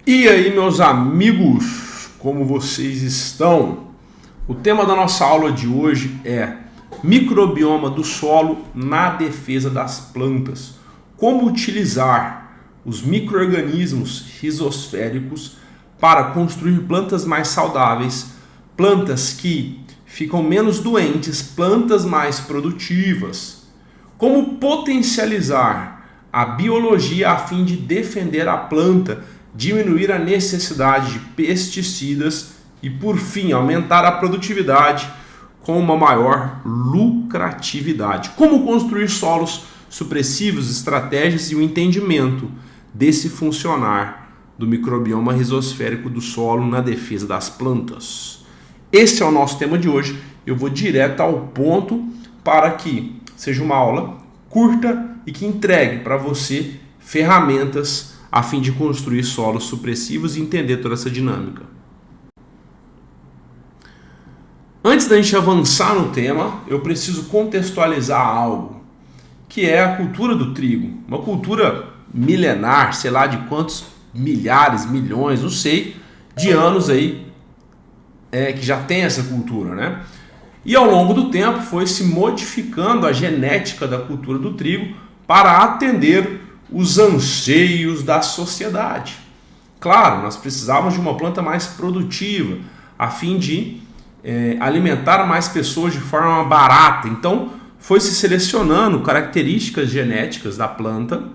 E aí, meus amigos, como vocês estão? O tema da nossa aula de hoje é microbioma do solo na defesa das plantas. Como utilizar os micro-organismos rizosféricos para construir plantas mais saudáveis, plantas que ficam menos doentes, plantas mais produtivas. Como potencializar a biologia a fim de defender a planta, diminuir a necessidade de pesticidas e, por fim, aumentar a produtividade com uma maior lucratividade. Como construir solos supressivos, estratégias e o entendimento desse funcionar do microbioma rizosférico do solo na defesa das plantas. Esse é o nosso tema de hoje. Eu vou direto ao ponto para que seja uma aula curta e que entregue para você ferramentas a fim de construir solos supressivos e entender toda essa dinâmica. Antes da gente avançar no tema, eu preciso contextualizar algo, que é a cultura do trigo. Uma cultura milenar, sei lá de quantos milhares, milhões, não sei, de anos aí, que já tem essa cultura, né? E ao longo do tempo foi se modificando a genética da cultura do trigo para atender os anseios da sociedade. Claro, nós precisávamos de uma planta mais produtiva, a fim de alimentar mais pessoas de forma barata. Então, foi se selecionando características genéticas da planta,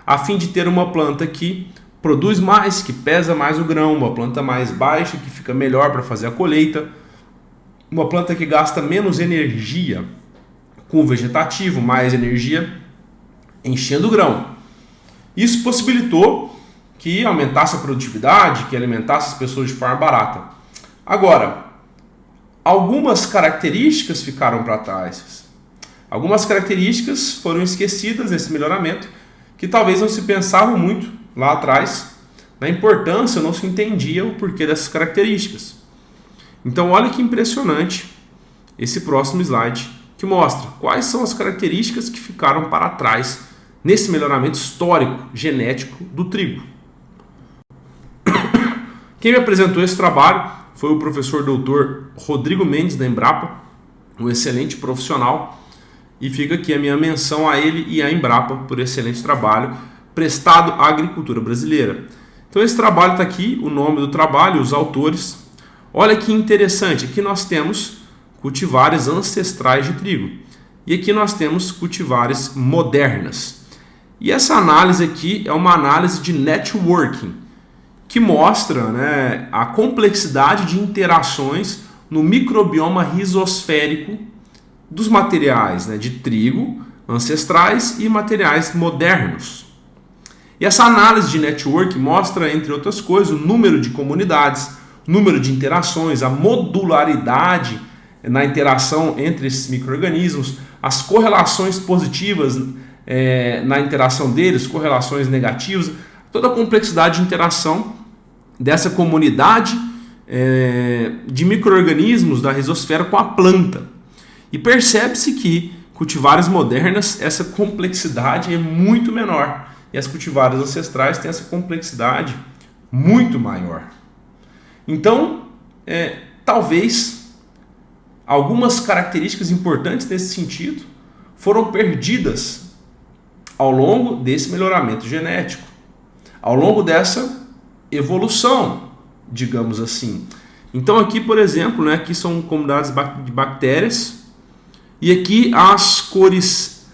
a fim de ter uma planta que produz mais, que pesa mais o grão, uma planta mais baixa, que fica melhor para fazer a colheita, uma planta que gasta menos energia com o vegetativo, mais energia enchendo o grão. Isso possibilitou que aumentasse a produtividade, que alimentasse as pessoas de forma barata. Agora, algumas características ficaram para trás. Algumas características foram esquecidas nesse melhoramento, que talvez não se pensava muito lá atrás. Na importância, não se entendia o porquê dessas características. Então, olha que impressionante esse próximo slide, que mostra quais são as características que ficaram para trás nesse melhoramento histórico genético do trigo. Quem me apresentou esse trabalho foi o professor doutor Rodrigo Mendes, da Embrapa, um excelente profissional, e fica aqui a minha menção a ele e à Embrapa por excelente trabalho prestado à agricultura brasileira. Então esse trabalho está aqui, o nome do trabalho, os autores. Olha que interessante, aqui nós temos cultivares ancestrais de trigo e aqui nós temos cultivares modernas. E essa análise aqui é uma análise de networking, que mostra, né, a complexidade de interações no microbioma rizosférico dos materiais, né, de trigo, ancestrais e materiais modernos. E essa análise de network mostra, entre outras coisas, o número de comunidades, número de interações, a modularidade na interação entre esses micro-organismos, as correlações positivas na interação deles, correlações negativas, toda a complexidade de interação dessa comunidade de micro-organismos da rizosfera com a planta. E percebe-se que cultivares modernas, essa complexidade é muito menor. E as cultivares ancestrais têm essa complexidade muito maior. Então, talvez algumas características importantes nesse sentido foram perdidas ao longo desse melhoramento genético, ao longo dessa evolução, digamos assim. Então aqui, por exemplo, né, aqui são comunidades de bactérias e aqui as cores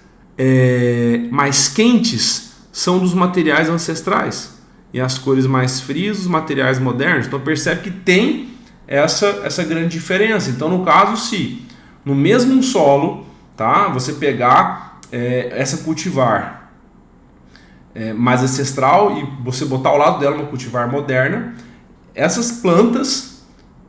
mais quentes são dos materiais ancestrais e as cores mais frias dos materiais modernos. Então percebe que tem essa grande diferença. Então no caso, se no mesmo solo, tá, você pegar essa cultivar mais ancestral e você botar ao lado dela uma cultivar moderna, essas plantas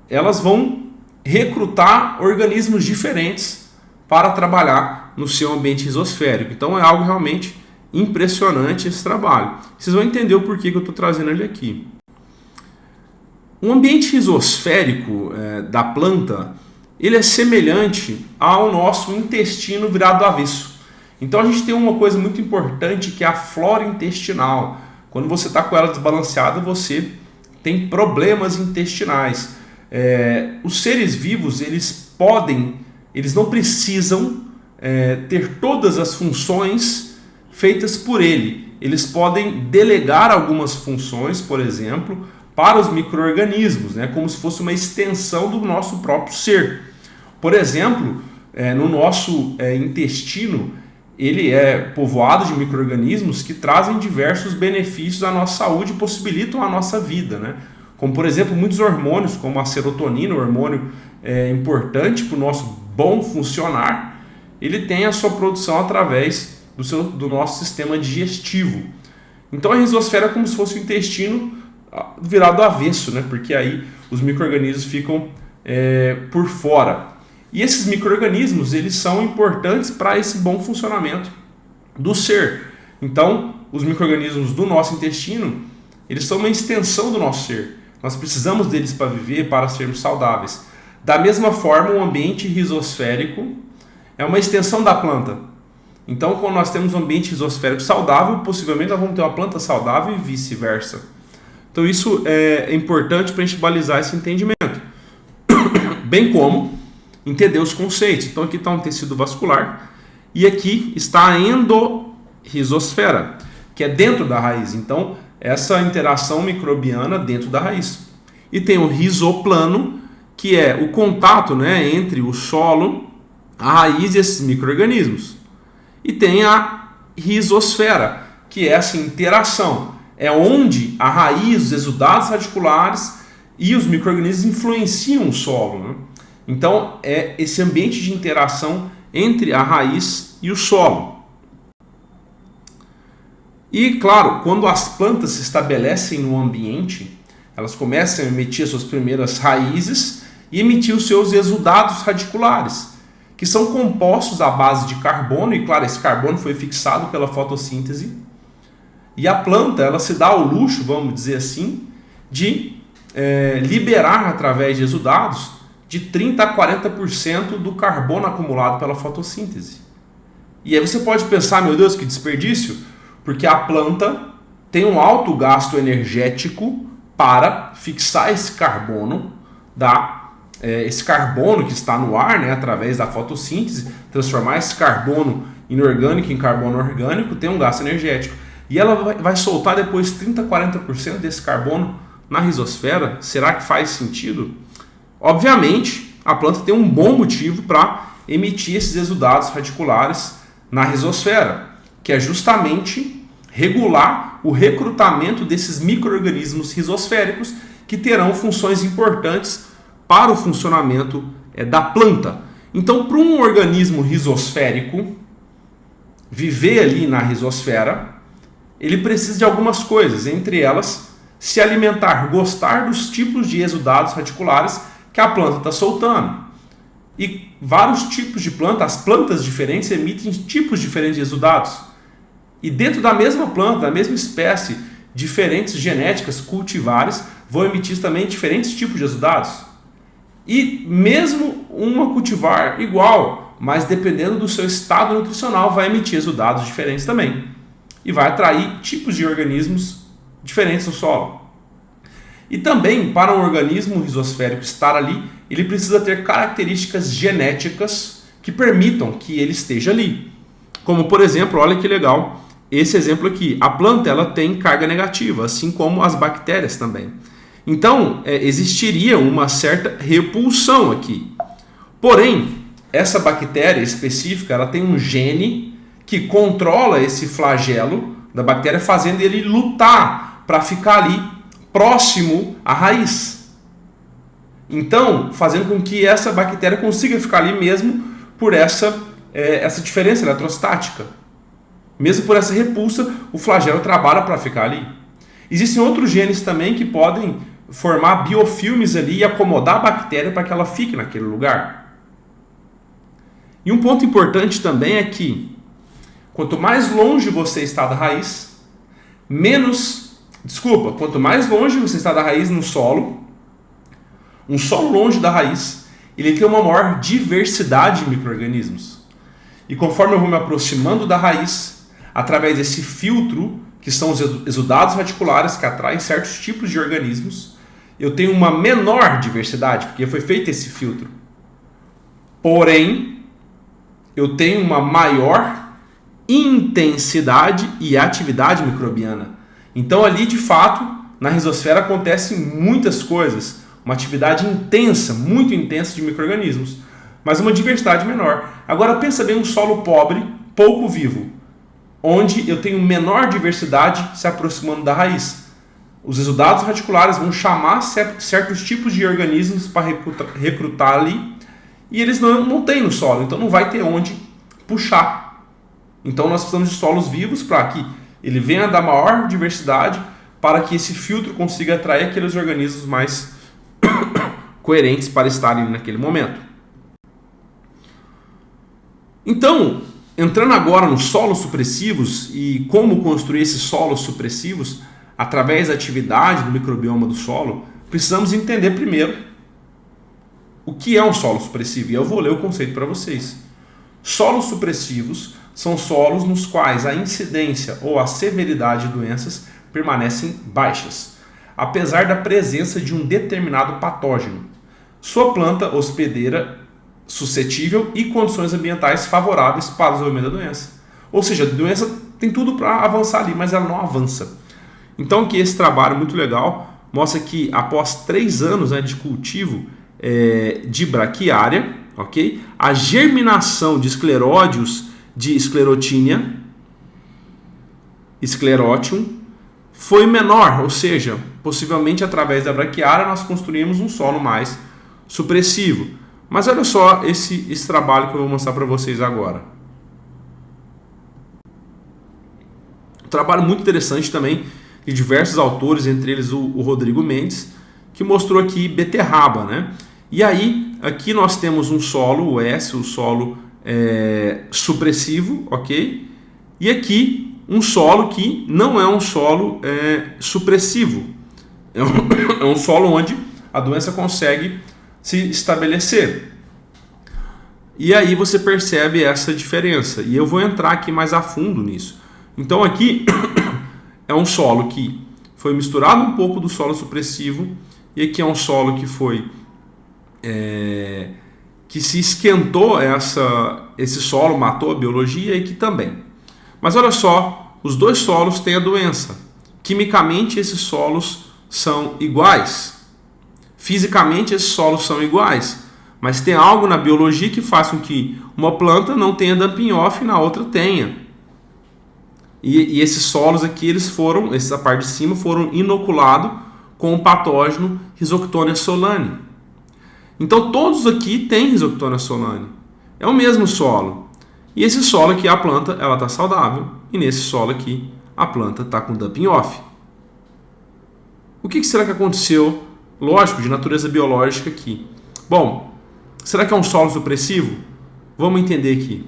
elas vão recrutar organismos diferentes para trabalhar no seu ambiente rizosférico. Então é algo realmente impressionante esse trabalho. Vocês vão entender o porquê que eu estou trazendo ele aqui. Um ambiente rizosférico da planta, ele é semelhante ao nosso intestino virado do avesso. Então a gente tem uma coisa muito importante que é a flora intestinal. Quando você está com ela desbalanceada, você tem problemas intestinais. Os seres vivos, eles não precisam ter todas as funções feitas por ele. Eles podem delegar algumas funções, por exemplo, para os micro-organismos, né, como se fosse uma extensão do nosso próprio ser. Por exemplo, no nosso intestino, ele é povoado de micro-organismos que trazem diversos benefícios à nossa saúde e possibilitam a nossa vida, né? Como, por exemplo, muitos hormônios, como a serotonina, o hormônio importante para o nosso bom funcionar, ele tem a sua produção através do nosso sistema digestivo. Então a rizosfera é como se fosse o intestino virado do avesso, né? Porque aí os micro-organismos ficam por fora. E esses micro-organismos, eles são importantes para esse bom funcionamento do ser. Então, os micro-organismos do nosso intestino, eles são uma extensão do nosso ser. Nós precisamos deles para viver, para sermos saudáveis. Da mesma forma, o ambiente rizosférico é uma extensão da planta. Então, quando nós temos um ambiente rizosférico saudável, possivelmente nós vamos ter uma planta saudável e vice-versa. Então, isso é importante para a gente balizar esse entendimento. Bem como entender os conceitos. Então, aqui está um tecido vascular e aqui está a endorrizosfera, que é dentro da raiz. Então, essa interação microbiana dentro da raiz. E tem o rizoplano, que é o contato, né, entre o solo, a raiz e esses micro-organismos. E tem a rizosfera, que é essa interação. É onde a raiz, os exudados radiculares e os micro-organismos influenciam o solo, né? Então, é esse ambiente de interação entre a raiz e o solo. E, claro, quando as plantas se estabelecem no ambiente, elas começam a emitir as suas primeiras raízes e emitir os seus exudados radiculares, que são compostos à base de carbono, e, claro, esse carbono foi fixado pela fotossíntese. E a planta, ela se dá ao luxo, vamos dizer assim, de liberar, através de exudados, de 30% a 40% do carbono acumulado pela fotossíntese. E aí você pode pensar, meu Deus, que desperdício, porque a planta tem um alto gasto energético para fixar esse carbono, esse carbono que está no ar, né, através da fotossíntese, transformar esse carbono inorgânico em carbono orgânico, tem um gasto energético. E ela vai soltar depois 30% a 40% desse carbono na rizosfera. Será que faz sentido? Obviamente, a planta tem um bom motivo para emitir esses exudados radiculares na rizosfera, que é justamente regular o recrutamento desses micro-organismos rizosféricos que terão funções importantes para o funcionamento da planta. Então, para um organismo rizosférico viver ali na rizosfera, ele precisa de algumas coisas, entre elas, se alimentar, gostar dos tipos de exudados radiculares que a planta está soltando. E vários tipos de plantas, as plantas diferentes emitem tipos diferentes de exudados. E dentro da mesma planta, da mesma espécie, diferentes genéticas cultivares vão emitir também diferentes tipos de exudados. E mesmo uma cultivar igual, mas dependendo do seu estado nutricional, vai emitir exudados diferentes também. E vai atrair tipos de organismos diferentes no solo. E também, para um organismo rizosférico estar ali, ele precisa ter características genéticas que permitam que ele esteja ali. Como, por exemplo, olha que legal, esse exemplo aqui. A planta, ela tem carga negativa, assim como as bactérias também. Então, existiria uma certa repulsão aqui. Porém, essa bactéria específica, ela tem um gene que controla esse flagelo da bactéria, fazendo ele lutar para ficar ali próximo à raiz. Então, fazendo com que essa bactéria consiga ficar ali mesmo por essa diferença eletrostática. Mesmo por essa repulsa, o flagelo trabalha para ficar ali. Existem outros genes também que podem formar biofilmes ali e acomodar a bactéria para que ela fique naquele lugar. E um ponto importante também é que quanto mais longe você está da raiz, quanto mais longe você está da raiz no solo, um solo longe da raiz, ele tem uma maior diversidade de micro-organismos. E conforme eu vou me aproximando da raiz, através desse filtro, que são os exudados radiculares que atraem certos tipos de organismos, eu tenho uma menor diversidade, porque foi feito esse filtro. Porém, eu tenho uma maior intensidade e atividade microbiana. Então ali, de fato, na rizosfera acontecem muitas coisas. Uma atividade intensa, muito intensa de micro-organismos, mas uma diversidade menor. Agora pensa bem um solo pobre, pouco vivo, onde eu tenho menor diversidade se aproximando da raiz. Os exudados radiculares vão chamar certos tipos de organismos para recrutar ali, e eles não têm no solo, então não vai ter onde puxar. Então nós precisamos de solos vivos para que ele venha dar maior diversidade, para que esse filtro consiga atrair aqueles organismos mais coerentes para estarem naquele momento. Então, entrando agora nos solos supressivos e como construir esses solos supressivos através da atividade do microbioma do solo, precisamos entender primeiro o que é um solo supressivo. E eu vou ler o conceito para vocês. Solos supressivos são solos nos quais a incidência ou a severidade de doenças permanecem baixas, apesar da presença de um determinado patógeno, sua planta hospedeira suscetível e condições ambientais favoráveis para o desenvolvimento da doença. Ou seja, a doença tem tudo para avançar ali, mas ela não avança. Então, que esse trabalho muito legal mostra que após 3 anos de cultivo de braquiária, ok? A germinação de escleródios de Sclerotinia, Sclerotium, foi menor, ou seja, possivelmente através da braquiária nós construímos um solo mais supressivo. Mas olha só esse trabalho que eu vou mostrar para vocês agora. Um trabalho muito interessante também de diversos autores, entre eles o Rodrigo Mendes, que mostrou aqui beterraba, né? E aí, aqui nós temos um solo, o S, o solo supressivo, ok? E aqui um solo que não é um solo supressivo. É um solo onde a doença consegue se estabelecer. E aí você percebe essa diferença. E eu vou entrar aqui mais a fundo nisso. Então aqui é um solo que foi misturado um pouco do solo supressivo. E aqui é um solo que foi... que se esquentou esse solo, matou a biologia e que também. Mas olha só, os dois solos têm a doença. Quimicamente esses solos são iguais. Fisicamente esses solos são iguais. Mas tem algo na biologia que faz com que uma planta não tenha dumping off e na outra tenha. E esses solos aqui, essa parte de cima, foram inoculados com o patógeno Rhizoctonia solani. Então todos aqui têm Rhizoctonia solani. É o mesmo solo. E esse solo aqui, a planta, ela está saudável. E nesse solo aqui, a planta está com dumping off. O que será que aconteceu? Lógico, de natureza biológica aqui. Bom, será que é um solo supressivo? Vamos entender aqui.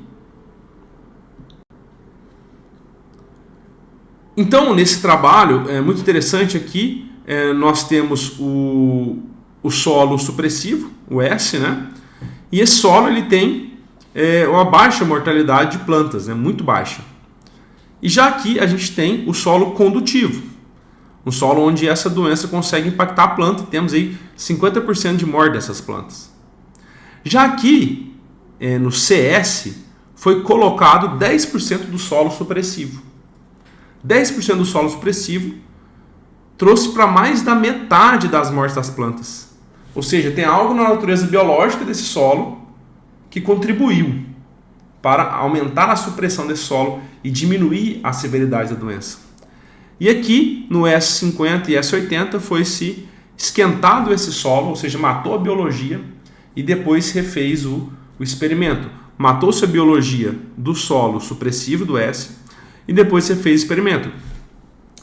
Então, nesse trabalho, é muito interessante aqui, nós temos o solo supressivo, o S, né? E esse solo ele tem uma baixa mortalidade de plantas, né? Muito baixa. E já aqui a gente tem o solo condutivo, um solo onde essa doença consegue impactar a planta e temos aí 50% de morte dessas plantas. Já aqui, no CS, foi colocado 10% do solo supressivo. 10% do solo supressivo trouxe para mais da metade das mortes das plantas. Ou seja, tem algo na natureza biológica desse solo que contribuiu para aumentar a supressão desse solo e diminuir a severidade da doença. E aqui, no S50 e S80, foi-se esquentado esse solo, ou seja, matou a biologia e depois refez o experimento. Matou-se a biologia do solo supressivo, do S, e depois você fez o experimento.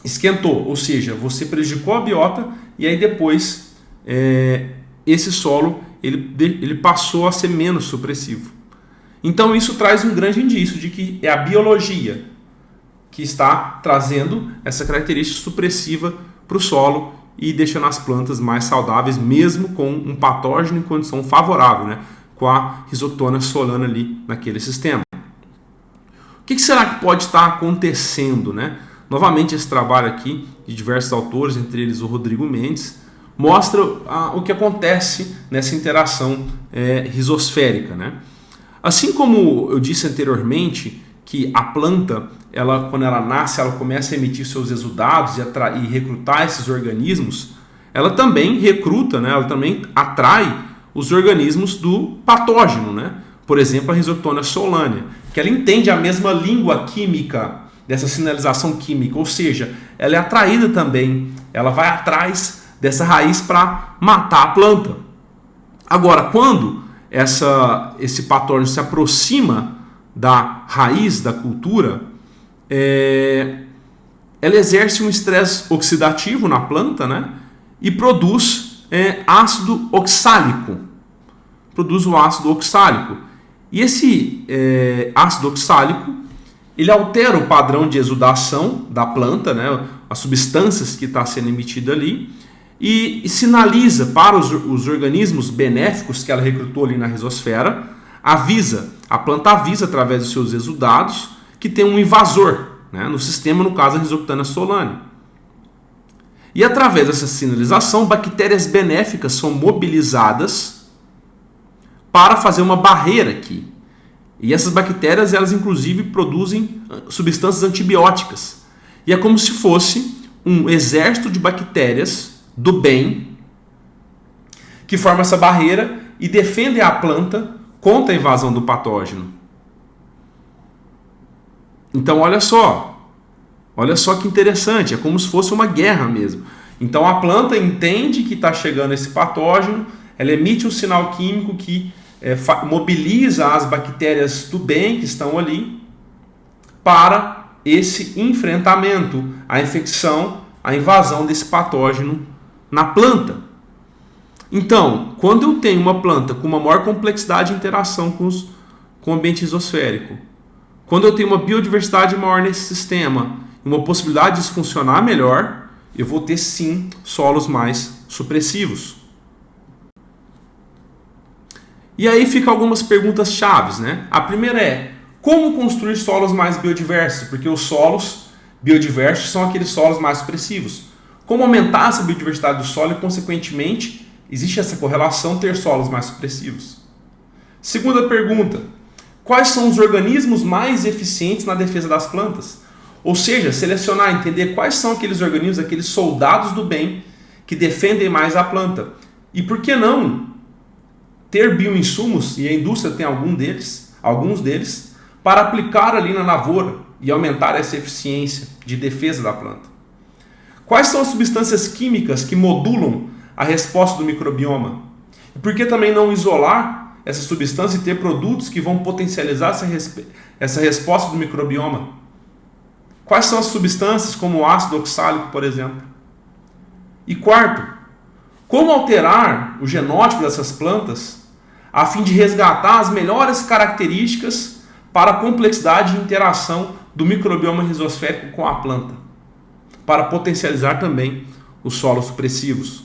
Esquentou, ou seja, você prejudicou a biota e aí depois esse solo ele passou a ser menos supressivo. Então isso traz um grande indício de que é a biologia que está trazendo essa característica supressiva para o solo e deixando as plantas mais saudáveis, mesmo com um patógeno em condição favorável, né? Com a Rhizoctonia solani ali naquele sistema. O que será que pode estar acontecendo, né? Novamente, esse trabalho aqui de diversos autores, entre eles o Rodrigo Mendes, mostra o que acontece nessa interação rizosférica, né? Assim como eu disse anteriormente, que a planta, quando ela nasce, ela começa a emitir seus exudados e recrutar esses organismos, ela também recruta, né? Ela também atrai os organismos do patógeno, né? Por exemplo, a Rhizoctonia solanae, que ela entende a mesma língua química dessa sinalização química, ou seja, ela é atraída também, ela vai atrás dessa raiz para matar a planta. Agora, quando esse patógeno se aproxima da raiz da cultura, ela exerce um estresse oxidativo na planta, né? E produz ácido oxálico. Produz o ácido oxálico. E esse ácido oxálico, ele altera o padrão de exudação da planta, né? As substâncias que está sendo emitida ali, e sinaliza para os organismos benéficos que ela recrutou ali na rizosfera, a planta avisa através dos seus exudados que tem um invasor, né, no sistema, no caso a Rhizoctonia solanae. E através dessa sinalização, bactérias benéficas são mobilizadas para fazer uma barreira aqui. E essas bactérias, elas inclusive produzem substâncias antibióticas. E é como se fosse um exército de bactérias do bem que forma essa barreira e defendem a planta contra a invasão do patógeno. Então olha só que interessante, é como se fosse uma guerra mesmo. Então a planta entende que está chegando esse patógeno, ela emite um sinal químico que mobiliza as bactérias do bem que estão ali para esse enfrentamento, a infecção, a invasão desse patógeno na planta. Então, quando eu tenho uma planta com uma maior complexidade de interação com o ambiente rizosférico, quando eu tenho uma biodiversidade maior nesse sistema, uma possibilidade de isso funcionar melhor, eu vou ter sim solos mais supressivos. E aí ficam algumas perguntas chaves, né? A primeira é, como construir solos mais biodiversos? Porque os solos biodiversos são aqueles solos mais supressivos. Como aumentar essa biodiversidade do solo e, consequentemente, existe essa correlação ter solos mais supressivos? Segunda pergunta, quais são os organismos mais eficientes na defesa das plantas? Ou seja, selecionar, entender quais são aqueles organismos, aqueles soldados do bem que defendem mais a planta. E por que não ter bioinsumos, e a indústria tem alguns deles, para aplicar ali na lavoura e aumentar essa eficiência de defesa da planta? Quais são as substâncias químicas que modulam a resposta do microbioma? E por que também não isolar essa substância e ter produtos que vão potencializar essa resposta do microbioma? Quais são as substâncias como o ácido oxálico, por exemplo? E quarto, como alterar o genótipo dessas plantas a fim de resgatar as melhores características para a complexidade de interação do microbioma rizosférico com a planta, para potencializar também os solos supressivos?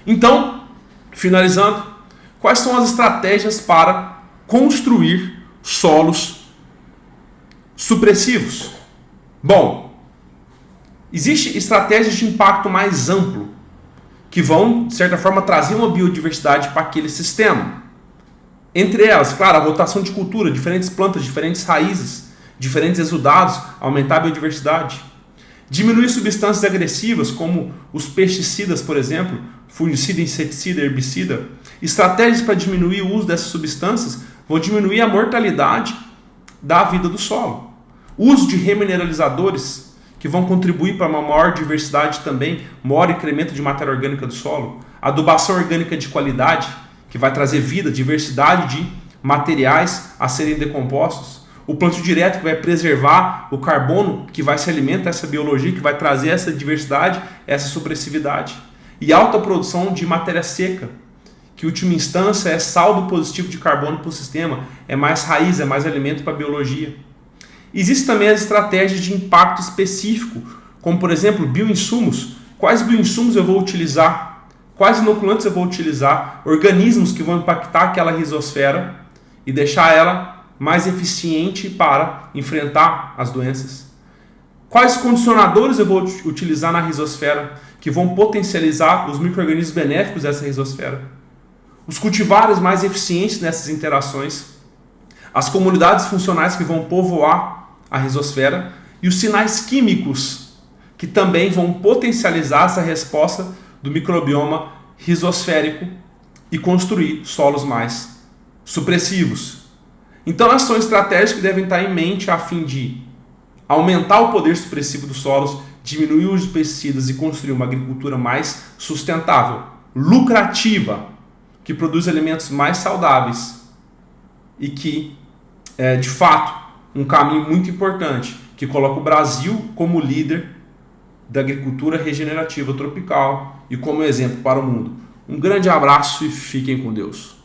Então, finalizando, quais são as estratégias para construir solos supressivos? Bom, existem estratégias de impacto mais amplo que vão, de certa forma, trazer uma biodiversidade para aquele sistema. Entre elas, claro, a rotação de cultura, diferentes plantas, diferentes raízes, diferentes exudados, aumentar a biodiversidade. Diminuir substâncias agressivas, como os pesticidas, por exemplo, fungicida, inseticida, herbicida. Estratégias para diminuir o uso dessas substâncias vão diminuir a mortalidade da vida do solo. Uso de remineralizadores, que vão contribuir para uma maior diversidade também, maior incremento de matéria orgânica do solo. Adubação orgânica de qualidade, que vai trazer vida, diversidade de materiais a serem decompostos. O plantio direto, que vai preservar o carbono, que vai se alimentar dessa biologia, que vai trazer essa diversidade, essa supressividade. E alta produção de matéria seca, que em última instância é saldo positivo de carbono para o sistema, é mais raiz, é mais alimento para a biologia. Existem também as estratégias de impacto específico, como por exemplo bioinsumos. Quais bioinsumos eu vou utilizar? Quais inoculantes eu vou utilizar? Organismos que vão impactar aquela rizosfera e deixar ela mais eficiente para enfrentar as doenças. Quais condicionadores eu vou utilizar na rizosfera que vão potencializar os micro-organismos benéficos dessa rizosfera? Os cultivares mais eficientes nessas interações, as comunidades funcionais que vão povoar a rizosfera e os sinais químicos que também vão potencializar essa resposta do microbioma rizosférico e construir solos mais supressivos. Então, ações estratégicas que devem estar em mente a fim de aumentar o poder supressivo dos solos, diminuir os pesticidas e construir uma agricultura mais sustentável, lucrativa, que produz alimentos mais saudáveis e que é, de fato, um caminho muito importante que coloca o Brasil como líder da agricultura regenerativa tropical e como exemplo para o mundo. Um grande abraço e fiquem com Deus.